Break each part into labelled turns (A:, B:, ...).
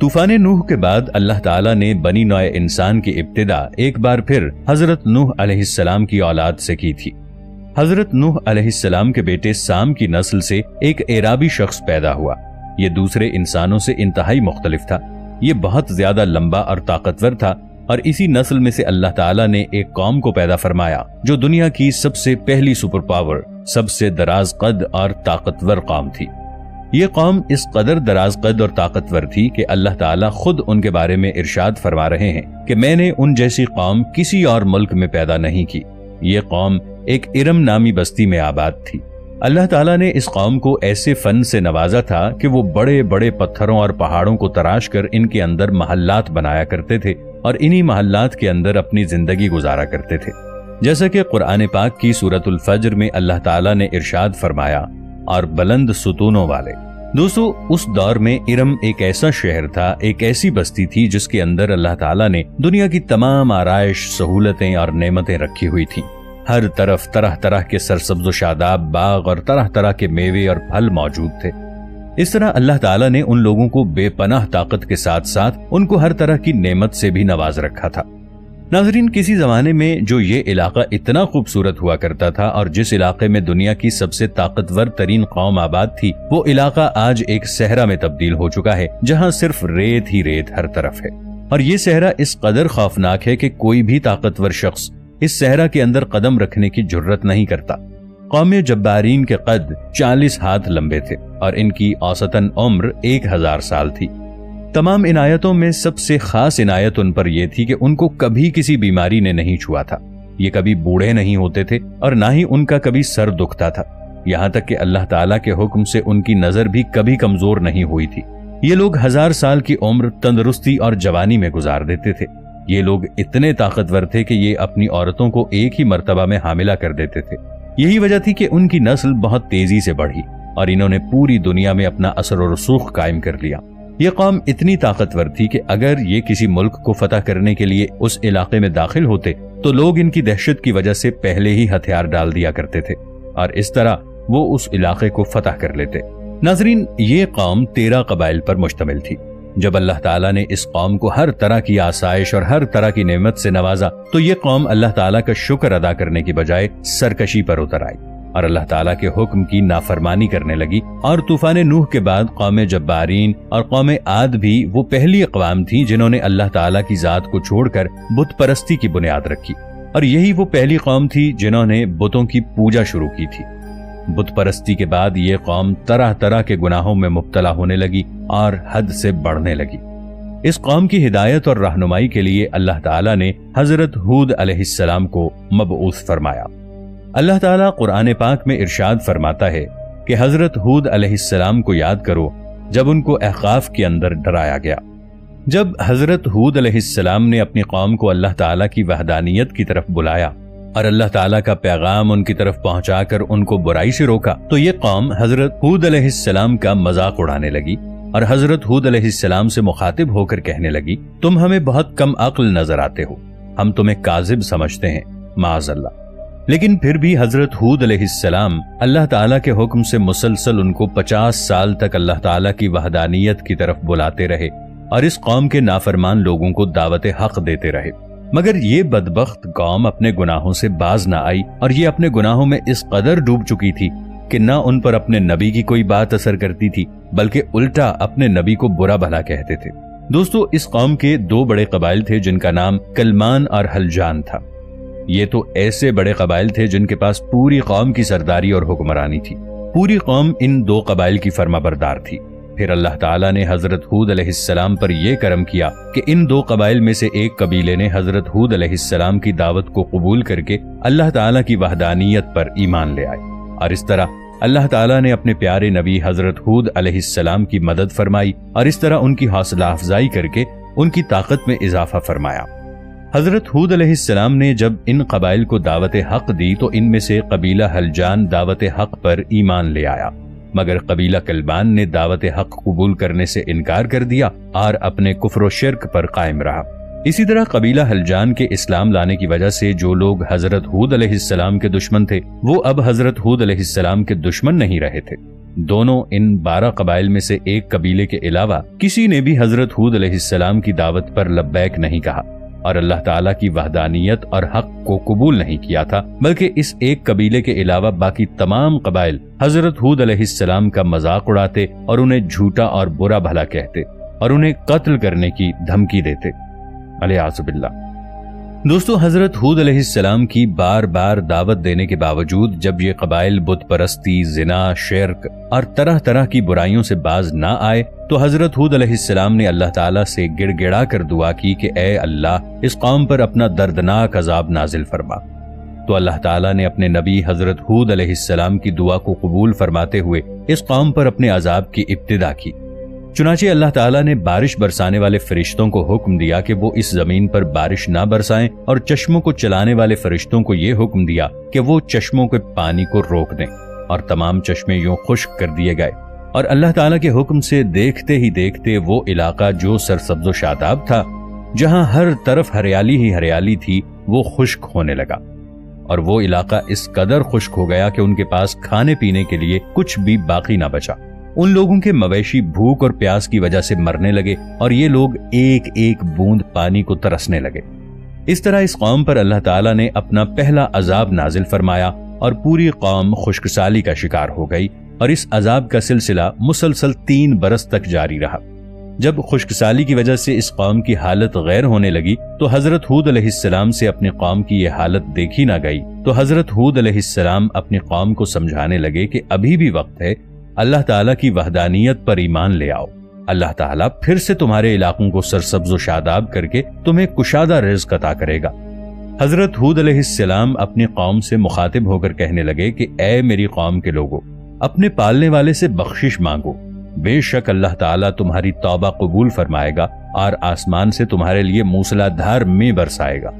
A: طوفان نوح کے بعد اللہ تعالیٰ نے بنی نوع انسان کی ابتدا ایک بار پھر حضرت نوح علیہ السلام کی اولاد سے کی تھی۔ حضرت نوح علیہ السلام کے بیٹے سام کی نسل سے ایک اعرابی شخص پیدا ہوا۔ یہ دوسرے انسانوں سے انتہائی مختلف تھا۔ یہ بہت زیادہ لمبا اور طاقتور تھا، اور اسی نسل میں سے اللہ تعالیٰ نے ایک قوم کو پیدا فرمایا جو دنیا کی سب سے پہلی سپر پاور، سب سے دراز قد اور طاقتور قوم تھی۔ یہ قوم اس قدر دراز قد اور طاقتور تھی کہ اللہ تعالیٰ خود ان کے بارے میں ارشاد فرما رہے ہیں کہ میں نے ان جیسی قوم کسی اور ملک میں پیدا نہیں کی۔ یہ قوم ایک ارم نامی بستی میں آباد تھی۔ اللہ تعالیٰ نے اس قوم کو ایسے فن سے نوازا تھا کہ وہ بڑے بڑے پتھروں اور پہاڑوں کو تراش کر ان کے اندر محلات بنایا کرتے تھے اور انہی محلات کے اندر اپنی زندگی گزارا کرتے تھے، جیسا کہ قرآن پاک کی سورۃ الفجر میں اللہ تعالیٰ نے ارشاد فرمایا، اور بلند ستونوں والے۔ دوستو، اس دور میں ارم ایک ایسا شہر تھا، ایک ایسی بستی تھی جس کے اندر اللہ تعالیٰ نے دنیا کی تمام آرائش، سہولتیں اور نعمتیں رکھی ہوئی تھیں۔ ہر طرف طرح طرح کے سرسبز و شاداب باغ اور طرح طرح کے میوے اور پھل موجود تھے۔ اس طرح اللہ تعالیٰ نے ان لوگوں کو بے پناہ طاقت کے ساتھ ساتھ ان کو ہر طرح کی نعمت سے بھی نواز رکھا تھا۔ ناظرین، کسی زمانے میں جو یہ علاقہ اتنا خوبصورت ہوا کرتا تھا اور جس علاقے میں دنیا کی سب سے طاقتور ترین قوم آباد تھی، وہ علاقہ آج ایک صحرا میں تبدیل ہو چکا ہے جہاں صرف ریت ہی ریت ہر طرف ہے، اور یہ صحرا اس قدر خوفناک ہے کہ کوئی بھی طاقتور شخص اس صحرا کے اندر قدم رکھنے کی جرت نہیں کرتا۔ قوم جبارین کے قد 40 ہاتھ لمبے تھے اور ان کی اوسطاً عمر 1000 سال تھی۔ تمام عنایتوں میں سب سے خاص عنایت ان پر یہ تھی کہ ان کو کبھی کسی بیماری نے نہیں چھوا تھا۔ یہ کبھی بوڑھے نہیں ہوتے تھے اور نہ ہی ان کا کبھی سر دکھتا تھا، یہاں تک کہ اللہ تعالیٰ کے حکم سے ان کی نظر بھی کبھی کمزور نہیں ہوئی تھی۔ یہ لوگ 1000 سال کی عمر تندرستی اور جوانی میں گزار دیتے تھے۔ یہ لوگ اتنے طاقتور تھے کہ یہ اپنی عورتوں کو ایک ہی مرتبہ میں حاملہ کر دیتے تھے۔ یہی وجہ تھی کہ ان کی نسل بہت تیزی سے بڑھی اور انہوں نے پوری دنیا میں اپنا اثر و رسوخ قائم کر لیا۔ یہ قوم اتنی طاقتور تھی کہ اگر یہ کسی ملک کو فتح کرنے کے لیے اس علاقے میں داخل ہوتے تو لوگ ان کی دہشت کی وجہ سے پہلے ہی ہتھیار ڈال دیا کرتے تھے اور اس طرح وہ اس علاقے کو فتح کر لیتے۔ ناظرین، یہ قوم 13 قبائل پر مشتمل تھی۔ جب اللہ تعالیٰ نے اس قوم کو ہر طرح کی آسائش اور ہر طرح کی نعمت سے نوازا تو یہ قوم اللہ تعالیٰ کا شکر ادا کرنے کی بجائے سرکشی پر اتر آئی اور اللہ تعالیٰ کے حکم کی نافرمانی کرنے لگی، اور طوفان نوح کے بعد قوم جبارین اور قوم عاد بھی وہ پہلی اقوام تھی جنہوں نے اللہ تعالیٰ کی ذات کو چھوڑ کر بت پرستی کی بنیاد رکھی، اور یہی وہ پہلی قوم تھی جنہوں نے بتوں کی پوجا شروع کی تھی۔ بت پرستی کے بعد یہ قوم طرح طرح کے گناہوں میں مبتلا ہونے لگی اور حد سے بڑھنے لگی۔ اس قوم کی ہدایت اور رہنمائی کے لیے اللہ تعالیٰ نے حضرت ہود علیہ السلام کو مبعوث فرمایا۔ اللہ تعالیٰ قرآن پاک میں ارشاد فرماتا ہے کہ حضرت ہود علیہ السلام کو یاد کرو جب ان کو احقاف کے اندر ڈرایا گیا۔ جب حضرت ہود علیہ السلام نے اپنی قوم کو اللہ تعالیٰ کی وحدانیت کی طرف بلایا اور اللہ تعالیٰ کا پیغام ان کی طرف پہنچا کر ان کو برائی سے روکا تو یہ قوم حضرت ہود علیہ السلام کا مذاق اڑانے لگی اور حضرت ہود علیہ السلام سے مخاطب ہو کر کہنے لگی، تم ہمیں بہت کم عقل نظر آتے ہو، ہم تمہیں کاذب سمجھتے ہیں، معاذ اللہ۔ لیکن پھر بھی حضرت ہود علیہ السلام اللہ تعالیٰ کے حکم سے مسلسل ان کو 50 سال تک اللہ تعالیٰ کی وحدانیت کی طرف بلاتے رہے اور اس قوم کے نافرمان لوگوں کو دعوت حق دیتے رہے، مگر یہ بدبخت قوم اپنے گناہوں سے باز نہ آئی اور یہ اپنے گناہوں میں اس قدر ڈوب چکی تھی کہ نہ ان پر اپنے نبی کی کوئی بات اثر کرتی تھی بلکہ الٹا اپنے نبی کو برا بھلا کہتے تھے۔ دوستو، اس قوم کے 2 بڑے قبائل تھے جن کا نام کلمان اور حلجان تھا۔ یہ تو ایسے بڑے قبائل تھے جن کے پاس پوری قوم کی سرداری اور حکمرانی تھی۔ پوری قوم ان 2 قبائل کی فرما بردار تھی۔ پھر اللہ تعالیٰ نے حضرت ہود علیہ السلام پر یہ کرم کیا کہ ان 2 قبائل میں سے ایک قبیلے نے حضرت ہود علیہ السلام کی دعوت کو قبول کر کے اللہ تعالیٰ کی وحدانیت پر ایمان لے آئے، اور اس طرح اللہ تعالیٰ نے اپنے پیارے نبی حضرت ہود علیہ السلام کی مدد فرمائی اور اس طرح ان کی حوصلہ افزائی کر کے ان کی طاقت میں اضافہ فرمایا۔ حضرت ہود علیہ السلام نے جب ان قبائل کو دعوت حق دی تو ان میں سے قبیلہ حلجان دعوت حق پر ایمان لے آیا، مگر قبیلہ کلبان نے دعوت حق قبول کرنے سے انکار کر دیا اور اپنے کفر و شرک پر قائم رہا۔ اسی طرح قبیلہ حلجان کے اسلام لانے کی وجہ سے جو لوگ حضرت ہود علیہ السلام کے دشمن تھے وہ اب حضرت ہود علیہ السلام کے دشمن نہیں رہے تھے۔ دونوں ان 12 قبائل میں سے ایک قبیلے کے علاوہ کسی نے بھی حضرت ہود علیہ السلام کی دعوت پر لبیک نہیں کہا اور اللہ تعالیٰ کی وحدانیت اور حق کو قبول نہیں کیا تھا، بلکہ اس ایک قبیلے کے علاوہ باقی تمام قبائل حضرت ہود علیہ السلام کا مذاق اڑاتے اور انہیں جھوٹا اور برا بھلا کہتے اور انہیں قتل کرنے کی دھمکی دیتے، علیہ باللہ۔ دوستو، حضرت ہود علیہ السلام کی بار بار دعوت دینے کے باوجود جب یہ قبائل بت پرستی، زنا، شرک اور طرح طرح کی برائیوں سے باز نہ آئے تو حضرت ہود علیہ السلام نے اللہ تعالیٰ سے گڑ گڑا کر دعا کی کہ اے اللہ، اس قوم پر اپنا دردناک عذاب نازل فرما۔ تو اللہ تعالیٰ نے اپنے نبی حضرت ہود علیہ السلام کی دعا کو قبول فرماتے ہوئے اس قوم پر اپنے عذاب کی ابتدا کی۔ چنانچہ اللہ تعالیٰ نے بارش برسانے والے فرشتوں کو حکم دیا کہ وہ اس زمین پر بارش نہ برسائیں، اور چشموں کو چلانے والے فرشتوں کو یہ حکم دیا کہ وہ چشموں کے پانی کو روک دیں، اور تمام چشمے یوں خشک کر دیے گئے۔ اور اللہ تعالیٰ کے حکم سے دیکھتے ہی دیکھتے وہ علاقہ جو سرسبز و شاداب تھا، جہاں ہر طرف ہریالی ہی ہریالی تھی، وہ خشک ہونے لگا، اور وہ علاقہ اس قدر خشک ہو گیا کہ ان کے پاس کھانے پینے کے لیے کچھ بھی باقی نہ بچا۔ ان لوگوں کے مویشی بھوک اور پیاس کی وجہ سے مرنے لگے، اور یہ لوگ ایک ایک بوند پانی کو ترسنے لگے۔ اس طرح اس قوم پر اللہ تعالیٰ نے اپنا پہلا عذاب نازل فرمایا، اور پوری قوم خشک سالی کا شکار ہو گئی، اور اس عذاب کا سلسلہ مسلسل 3 برس تک جاری رہا۔ جب خشک سالی کی وجہ سے اس قوم کی حالت غیر ہونے لگی تو حضرت ہود علیہ السلام سے اپنی قوم کی یہ حالت دیکھی نہ گئی، تو حضرت ہود علیہ السلام اپنی قوم کو سمجھانے لگے کہ ابھی بھی وقت ہے، اللہ تعالیٰ کی وحدانیت پر ایمان لے آؤ، اللہ تعالیٰ پھر سے تمہارے علاقوں کو سرسبز و شاداب کر کے تمہیں کشادہ رزق عطا کرے گا۔ حضرت ہود علیہ السلام اپنی قوم سے مخاطب ہو کر کہنے لگے کہ اے میری قوم کے لوگوں، اپنے پالنے والے سے بخشش مانگو، بے شک اللہ تعالیٰ تمہاری توبہ قبول فرمائے گا اور آسمان سے تمہارے لیے موسلا دھار میں برسائے گا۔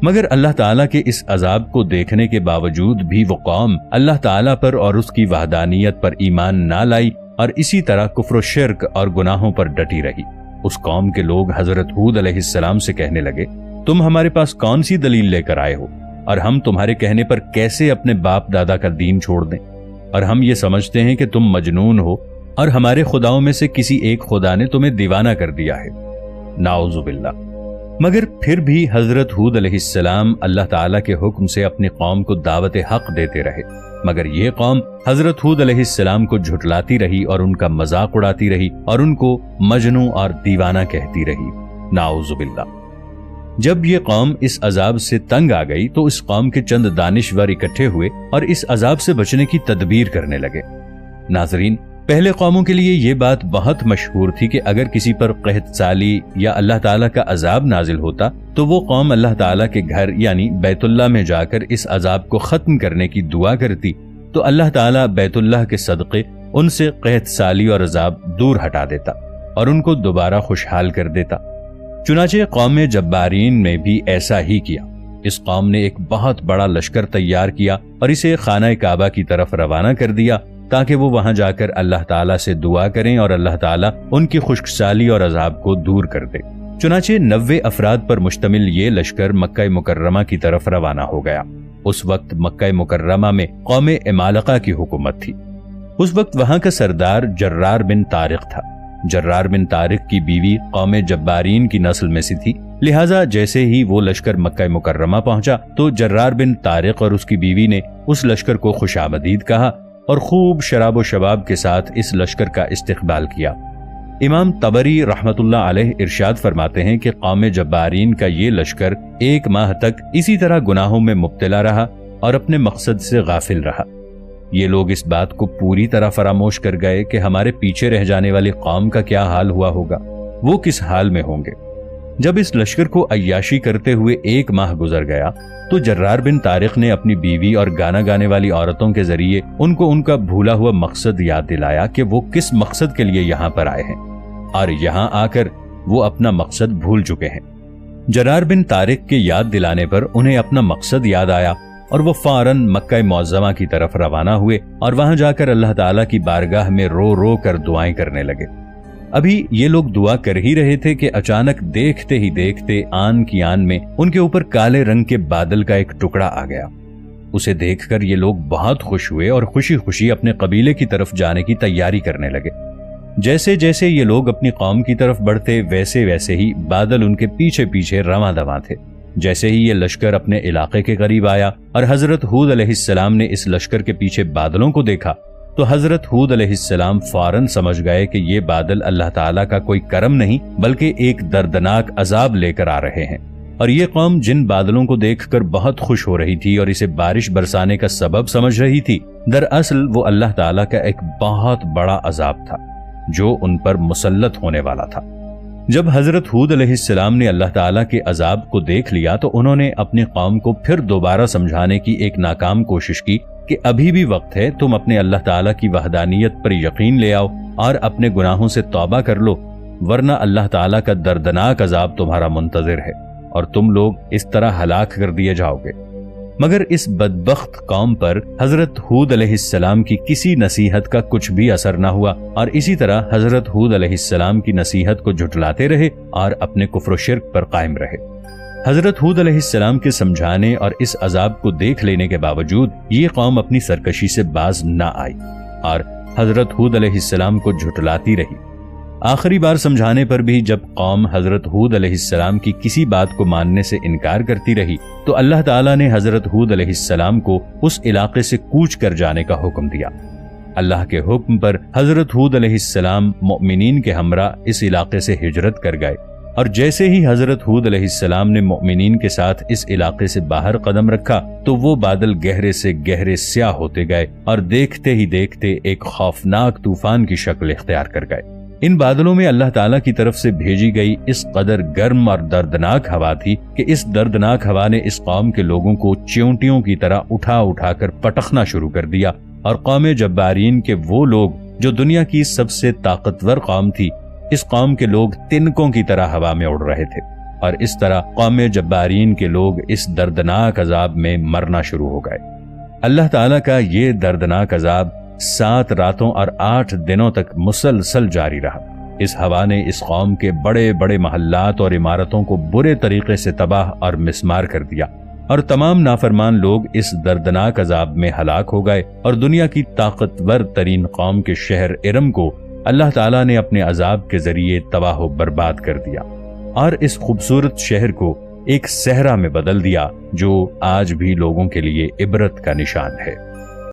A: مگر اللہ تعالیٰ کے اس عذاب کو دیکھنے کے باوجود بھی وہ قوم اللہ تعالیٰ پر اور اس کی وحدانیت پر ایمان نہ لائی، اور اسی طرح کفر و شرک اور گناہوں پر ڈٹی رہی۔ اس قوم کے لوگ حضرت ہود علیہ السلام سے کہنے لگے، تم ہمارے پاس کون سی دلیل لے کر آئے ہو، اور ہم تمہارے کہنے پر کیسے اپنے باپ دادا کا دین چھوڑ دیں؟ اور ہم یہ سمجھتے ہیں کہ تم مجنون ہو، اور ہمارے خداؤں میں سے کسی ایک خدا نے تمہیں دیوانہ کر دیا ہے، نعوذ باللہ۔ مگر پھر بھی حضرت ہود علیہ السلام اللہ تعالیٰ کے حکم سے اپنی قوم کو دعوت حق دیتے رہے، مگر یہ قوم حضرت ہود علیہ السلام کو جھٹلاتی رہی اور ان کا مذاق اڑاتی رہی اور ان کو مجنون اور دیوانہ کہتی رہی، نعوذ باللہ۔ جب یہ قوم اس عذاب سے تنگ آ گئی تو اس قوم کے چند دانشور اکٹھے ہوئے اور اس عذاب سے بچنے کی تدبیر کرنے لگے۔ ناظرین، پہلے قوموں کے لیے یہ بات بہت مشہور تھی کہ اگر کسی پر قحط سالی یا اللہ تعالیٰ کا عذاب نازل ہوتا تو وہ قوم اللہ تعالیٰ کے گھر یعنی بیت اللہ میں جا کر اس عذاب کو ختم کرنے کی دعا کرتی، تو اللہ تعالیٰ بیت اللہ کے صدقے ان سے قحط سالی اور عذاب دور ہٹا دیتا اور ان کو دوبارہ خوشحال کر دیتا۔ چنانچہ قوم جبارین نے بھی ایسا ہی کیا۔ اس قوم نے ایک بہت بڑا لشکر تیار کیا اور اسے خانہ کعبہ کی طرف روانہ کر دیا تاکہ وہ وہاں جا کر اللہ تعالیٰ سے دعا کریں اور اللہ تعالیٰ ان کی خشک سالی اور عذاب کو دور کر دے۔ چنانچہ 90 افراد پر مشتمل یہ لشکر مکہ مکرمہ کی طرف روانہ ہو گیا۔ اس وقت مکہ مکرمہ میں قوم عمالقہ کی حکومت تھی۔ اس وقت وہاں کا سردار جرار بن طارق تھا۔ جرار بن طارق کی بیوی قوم جبارین کی نسل میں سے تھی، لہٰذا جیسے ہی وہ لشکر مکہ مکرمہ پہنچا تو جرار بن طارق اور اس کی بیوی نے اس لشکر کو خوش آمدید کہا اور خوب شراب و شباب کے ساتھ اس لشکر کا استقبال کیا۔ امام طبری رحمت اللہ علیہ ارشاد فرماتے ہیں کہ قوم جبارین کا یہ لشکر 1 ماہ تک اسی طرح گناہوں میں مبتلا رہا اور اپنے مقصد سے غافل رہا۔ یہ لوگ اس بات کو پوری طرح فراموش کر گئے کہ ہمارے پیچھے رہ جانے والی قوم کا کیا حال ہوا ہوگا، وہ کس حال میں ہوں گے۔ جب اس لشکر کو عیاشی کرتے ہوئے 1 ماہ گزر گیا تو جرار بن طارق نے اپنی بیوی اور گانا گانے والی عورتوں کے ذریعے ان کو ان کا بھولا ہوا مقصد یاد دلایا کہ وہ کس مقصد کے لیے یہاں پر آئے ہیں، اور یہاں آ کر وہ اپنا مقصد بھول چکے ہیں۔ جرار بن طارق کے یاد دلانے پر انہیں اپنا مقصد یاد آیا اور وہ فوراً مکہ معظمہ کی طرف روانہ ہوئے اور وہاں جا کر اللہ تعالیٰ کی بارگاہ میں رو رو کر دعائیں کرنے لگے۔ ابھی یہ لوگ دعا کر ہی رہے تھے کہ اچانک دیکھتے ہی دیکھتے آن کی آن میں ان کے اوپر کالے رنگ کے بادل کا ایک ٹکڑا آ گیا۔ اسے دیکھ کر یہ لوگ بہت خوش ہوئے اور خوشی خوشی اپنے قبیلے کی طرف جانے کی تیاری کرنے لگے۔ جیسے جیسے یہ لوگ اپنی قوم کی طرف بڑھتے ویسے ویسے ہی بادل ان کے پیچھے پیچھے رواں دواں تھے۔ جیسے ہی یہ لشکر اپنے علاقے کے قریب آیا اور حضرت ہود علیہ السلام نے اس لشکر کے پیچھے بادلوں کو دیکھا تو حضرت ہود علیہ السلام فوراً سمجھ گئے کہ یہ بادل اللہ تعالیٰ کا کوئی کرم نہیں بلکہ ایک دردناک عذاب لے کر آ رہے ہیں، اور یہ قوم جن بادلوں کو دیکھ کر بہت خوش ہو رہی تھی اور اسے بارش برسانے کا سبب سمجھ رہی تھی، دراصل وہ اللہ تعالیٰ کا ایک بہت بڑا عذاب تھا جو ان پر مسلط ہونے والا تھا۔ جب حضرت ہود علیہ السلام نے اللہ تعالیٰ کے عذاب کو دیکھ لیا تو انہوں نے اپنی قوم کو پھر دوبارہ سمجھانے کی ایک ناکام کوشش کی کہ ابھی بھی وقت ہے، تم اپنے اللہ تعالیٰ کی وحدانیت پر یقین لے آؤ اور اپنے گناہوں سے توبہ کر لو، ورنہ اللہ تعالیٰ کا دردناک عذاب تمہارا منتظر ہے اور تم لوگ اس طرح ہلاک کر دیے جاؤ گے۔ مگر اس بدبخت قوم پر حضرت ہود علیہ السلام کی کسی نصیحت کا کچھ بھی اثر نہ ہوا، اور اسی طرح حضرت ہود علیہ السلام کی نصیحت کو جھٹلاتے رہے اور اپنے کفر و شرک پر قائم رہے۔ حضرت ہود علیہ السلام کے سمجھانے اور اس عذاب کو دیکھ لینے کے باوجود یہ قوم اپنی سرکشی سے باز نہ آئی اور حضرت ہود علیہ السلام کو جھٹلاتی رہی۔ آخری بار سمجھانے پر بھی جب قوم حضرت ہود علیہ السلام کی کسی بات کو ماننے سے انکار کرتی رہی تو اللہ تعالیٰ نے حضرت ہود علیہ السلام کو اس علاقے سے کوچ کر جانے کا حکم دیا۔ اللہ کے حکم پر حضرت ہود علیہ السلام مؤمنین کے ہمراہ اس علاقے سے ہجرت کر گئے، اور جیسے ہی حضرت ہود علیہ السلام نے مؤمنین کے ساتھ اس علاقے سے باہر قدم رکھا تو وہ بادل گہرے سے گہرے سیاہ ہوتے گئے اور دیکھتے ہی دیکھتے ایک خوفناک طوفان کی شکل اختیار کر گئے۔ ان بادلوں میں اللہ تعالیٰ کی طرف سے بھیجی گئی اس قدر گرم اور دردناک ہوا تھی کہ اس دردناک ہوا نے اس قوم کے لوگوں کو چیونٹیوں کی طرح اٹھا اٹھا کر پٹخنا شروع کر دیا، اور قوم جبارین کے وہ لوگ جو دنیا کی سب سے طاقتور قوم تھی، اس قوم کے لوگ تنکوں کی طرح ہوا میں اڑ رہے تھے، اور اس طرح قوم جبارین کے لوگ اس دردناک عذاب میں مرنا شروع ہو گئے۔ اللہ تعالیٰ کا یہ دردناک عذاب 7 راتوں اور 8 دنوں تک مسلسل جاری رہا۔ اس ہوا نے اس قوم کے بڑے بڑے محلات اور عمارتوں کو برے طریقے سے تباہ اور مسمار کر دیا، اور تمام نافرمان لوگ اس دردناک عذاب میں ہلاک ہو گئے، اور دنیا کی طاقتور ترین قوم کے شہر ارم کو اللہ تعالیٰ نے اپنے عذاب کے ذریعے تباہ و برباد کر دیا، اور اس خوبصورت شہر کو ایک صحرا میں بدل دیا جو آج بھی لوگوں کے لیے عبرت کا نشان ہے۔